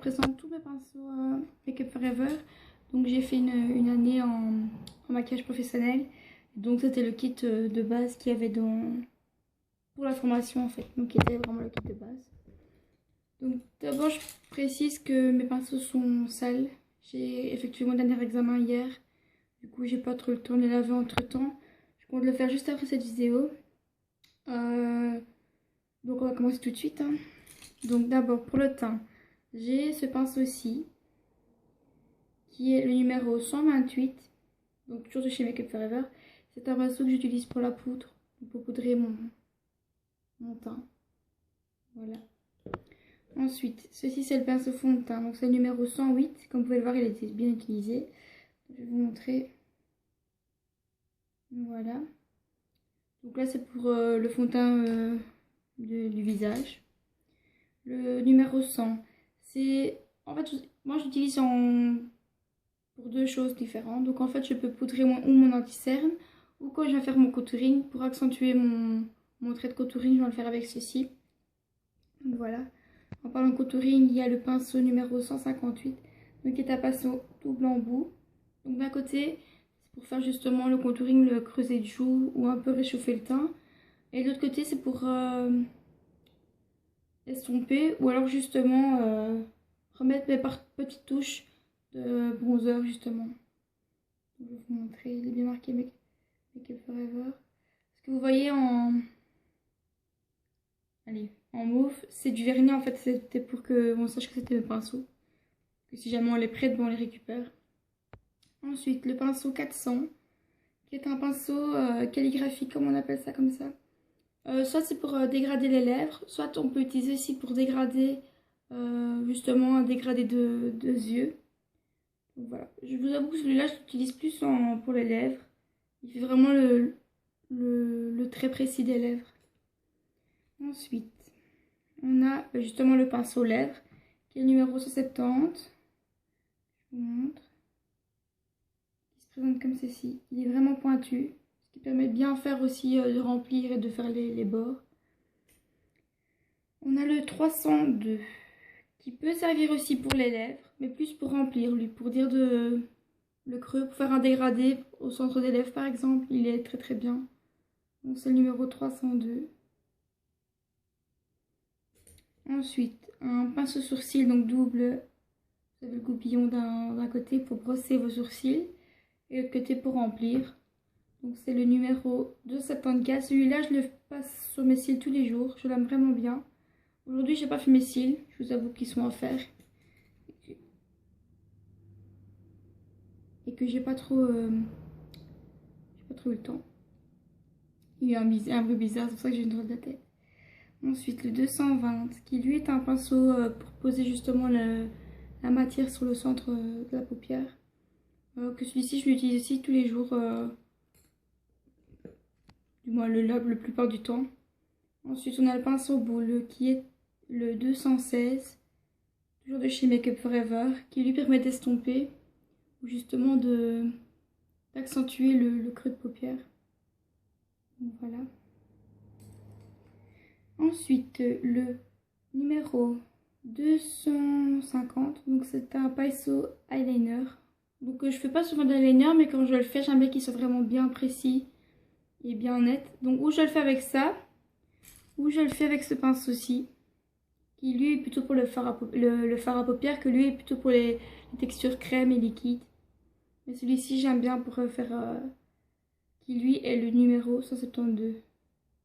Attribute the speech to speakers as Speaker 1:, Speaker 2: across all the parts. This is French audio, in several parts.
Speaker 1: présente tous mes pinceaux Make Up Forever. Donc j'ai fait une année en maquillage professionnel. Donc c'était le kit de base qu'il y avait pour la formation en fait. Donc qui était vraiment le kit de base. Donc d'abord je précise que mes pinceaux sont sales. J'ai effectué mon dernier examen hier. Du coup j'ai pas trop le temps de les laver entre temps. Je compte le faire juste après cette vidéo. Donc on va commencer tout de suite. Hein. Donc d'abord pour le teint, j'ai ce pinceau-ci qui est le numéro 128. Donc toujours de chez Make Up Forever. C'est un pinceau que j'utilise pour la poudre, pour poudrer mon teint. Voilà. Ensuite, ceci c'est le pinceau fond de teint. Donc c'est le numéro 108. Comme vous pouvez le voir, il a été bien utilisé. Je vais vous montrer. Voilà. Donc là c'est pour le fond de teint du visage. Le numéro 100, c'est... En fait, moi j'utilise pour deux choses différentes. Donc en fait, je peux poudrer mon anti-cerne ou quand je vais faire mon contouring, pour accentuer mon trait de contouring, je vais le faire avec ceci. Donc voilà. En parlant de contouring, il y a le pinceau numéro 158, donc qui est un pinceau double embout. Donc d'un côté, c'est pour faire justement le contouring, le creuset de joue ou un peu réchauffer le teint. Et de l'autre côté, c'est pour estomper ou alors justement remettre mes petites touches de bronzer justement. Je vais vous montrer, il est bien marqué Make Up Forever. Ce que vous voyez en mauve, c'est du vernis en fait, c'était pour que on sache que c'était mes pinceaux. Que si jamais on les prête, bon, on les récupère. Ensuite, le pinceau 400, qui est un pinceau calligraphique, comme on appelle ça comme ça. Soit c'est pour dégrader les lèvres, soit on peut utiliser aussi pour dégrader justement un dégradé de yeux. Donc voilà, je vous avoue que celui-là je l'utilise plus pour les lèvres. Il fait vraiment le trait précis des lèvres. Ensuite, on a justement le pinceau lèvres qui est le numéro 170. Je vous montre. Il se présente comme ceci. Il est vraiment pointu, ce qui permet de bien faire aussi de remplir et de faire les bords. On a le 302 qui peut servir aussi pour les lèvres, mais plus pour remplir, lui, pour dire le creux, pour faire un dégradé au centre des lèvres par exemple, il est très très bien. Donc c'est le numéro 302. Ensuite, un pinceau sourcil, donc double, vous avez le goupillon d'un côté pour brosser vos sourcils et l'autre côté pour remplir. Donc c'est le numéro 274, celui-là je le passe sur mes cils tous les jours, je l'aime vraiment bien. Aujourd'hui j'ai pas fait mes cils, je vous avoue qu'ils sont à faire. Et que j'ai pas trop eu le temps. Il y a eu un bruit bizarre, c'est pour ça que j'ai une drôle de tête. Ensuite le 220 qui lui est un pinceau pour poser justement la matière sur le centre de la paupière. Que celui-ci je l'utilise aussi tous les jours, du moins la plupart du temps. Ensuite on a le pinceau boule qui est le 216, toujours de chez Make Up Forever, qui lui permet d'estomper ou justement d'accentuer le creux de paupière. Donc voilà. Ensuite le numéro 250, donc c'est un pinceau eyeliner. Donc je fais pas souvent d'eyeliner, mais quand je le fais, j'aime bien qu'il soit vraiment bien précis et bien net. Donc ou je le fais avec ça, ou je le fais avec ce pinceau-ci, qui lui est plutôt pour le fard à paupières, que lui est plutôt pour les textures crème et liquide. Mais celui-ci j'aime bien pour faire, qui lui est le numéro 172.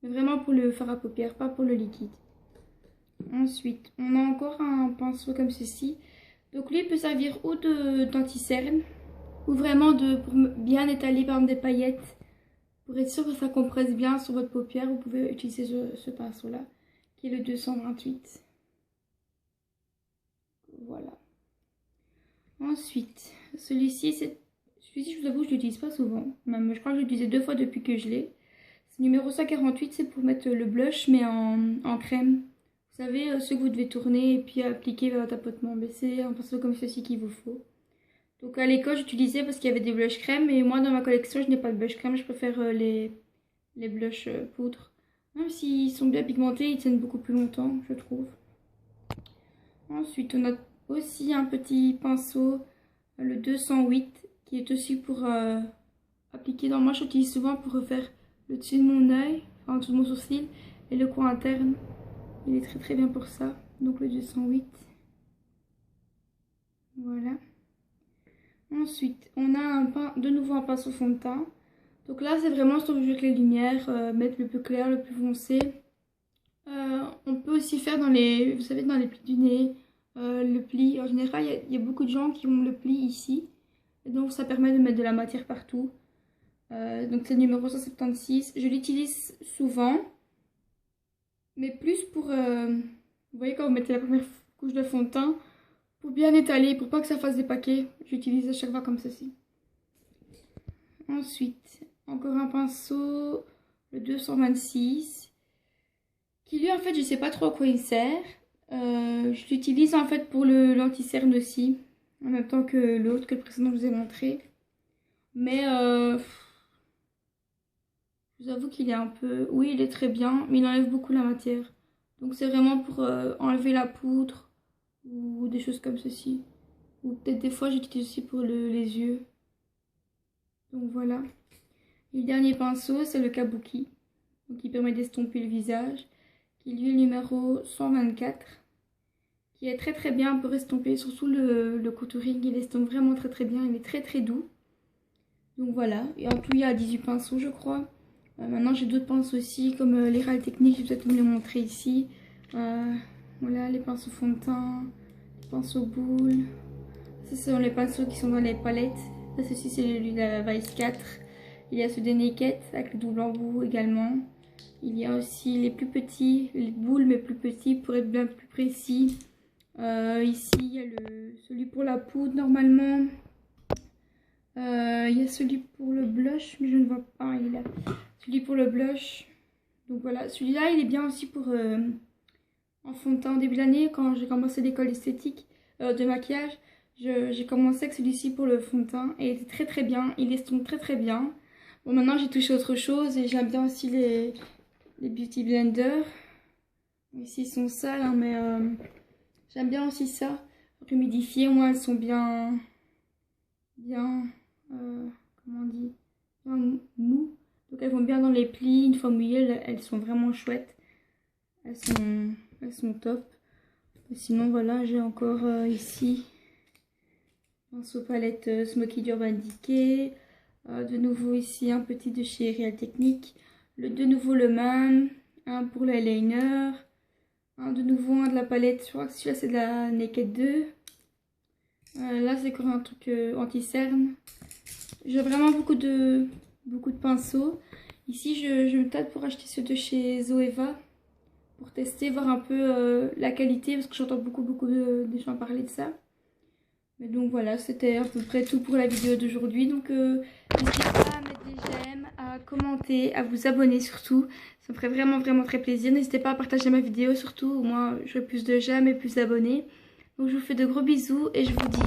Speaker 1: Mais vraiment pour le fard à paupières, pas pour le liquide. Ensuite, on a encore un pinceau comme ceci. Donc lui il peut servir ou d'anti-cerne, ou vraiment pour bien étaler par exemple des paillettes. Pour être sûr que ça compresse bien sur votre paupière, vous pouvez utiliser ce pinceau-là, qui est le 228. Voilà. Ensuite, celui-ci, je vous avoue, je ne l'utilise pas souvent. Même, je crois que je l'ai utilisé 2 fois depuis que je l'ai. C'est numéro 148, c'est pour mettre le blush, mais en crème. Vous savez, ce que vous devez tourner et puis appliquer vers un tapotement. Mais c'est un pinceau comme ceci qu'il vous faut. Donc à l'école, j'utilisais parce qu'il y avait des blushs crème. Et moi, dans ma collection, je n'ai pas de blush crème. Je préfère les blushs poudre. Même s'ils sont bien pigmentés, ils tiennent beaucoup plus longtemps, je trouve. Ensuite, on a aussi un petit pinceau, le 208, qui est aussi pour appliquer dans moi. J'utilise souvent pour refaire le dessus de mon œil, enfin en dessous de mon sourcil, et le coin interne. Il est très très bien pour ça. Donc le 208. Voilà. Ensuite, on a de nouveau un pinceau fond de teint. Donc là, c'est vraiment sur le jeu avec les lumières, mettre le plus clair, le plus foncé. On peut aussi faire dans les, vous savez, dans les plis du nez, le pli. En général, il y a beaucoup de gens qui ont le pli ici. Et donc, ça permet de mettre de la matière partout. Donc, c'est le numéro 176. Je l'utilise souvent. Mais plus pour, vous voyez, quand vous mettez la première couche de fond de teint, pour bien étaler, pour pas que ça fasse des paquets, j'utilise à chaque fois comme ceci. Ensuite, encore un pinceau, le 226, qui lui en fait je sais pas trop à quoi il sert. Je l'utilise en fait pour l'anti-cerne aussi, en même temps que l'autre, que le précédent que je vous ai montré. Mais je vous avoue qu'il est un peu, oui il est très bien, mais il enlève beaucoup la matière. Donc c'est vraiment pour enlever la poudre ou des choses comme ceci. Ou peut-être des fois j'utilise aussi pour les yeux. Donc voilà. Et le dernier pinceau, c'est le Kabuki, donc qui permet d'estomper le visage, qui est lui le numéro 124, qui est très très bien pour estomper, surtout le contouring, il estompe vraiment très très bien, il est très très doux. Donc voilà, et en tout il y a 18 pinceaux je crois. Maintenant j'ai d'autres pinceaux aussi, comme les Real Techniques, je vais peut-être vous les montrer ici. Voilà, les pinceaux fond de teint, les pinceaux boules. Ça, ce sont les pinceaux qui sont dans les palettes. Ça, ceci, c'est celui de la Vice 4. Il y a ceux des Naked avec le double embout également. Il y a aussi les plus petits, les boules mais plus petits pour être bien plus précis. Ici, il y a celui pour la poudre normalement. Il y a celui pour le blush, mais je ne vois pas. Il est là. Celui pour le blush. Donc voilà, celui-là, il est bien aussi pour en fond de teint au début d'année quand j'ai commencé l'école esthétique de maquillage. J'ai commencé avec celui-ci pour le fond de teint et il était très très bien, il estompe très très bien. Bon, maintenant j'ai touché autre chose et j'aime bien aussi les Beauty Blender. Ici ils sont sales hein, mais j'aime bien aussi ça. Humidifiées, moi elles sont bien comment on dit, bien mou. Donc elles vont bien dans les plis, une fois mouillées elles sont vraiment chouettes. Elles sont top. Et sinon voilà, j'ai encore ici pinceau palette Smoky d'Urban Decay. De nouveau ici un petit de chez Real Techniques. De nouveau le même. Un pour le eyeliner. De nouveau un de la palette. Je crois que celui-là c'est de la Naked 2. Là c'est encore un truc anti-cerne. J'ai vraiment beaucoup de pinceaux. Ici je me tâte pour acheter ceux de chez Zoeva. Pour tester, voir un peu la qualité. Parce que j'entends beaucoup de gens parler de ça. Mais donc voilà, c'était à peu près tout pour la vidéo d'aujourd'hui. Donc n'hésitez pas à mettre des j'aime, à commenter, à vous abonner surtout. Ça me ferait vraiment très plaisir. N'hésitez pas à partager ma vidéo surtout. Au moins j'aurai plus de j'aime et plus d'abonnés. Donc je vous fais de gros bisous et je vous dis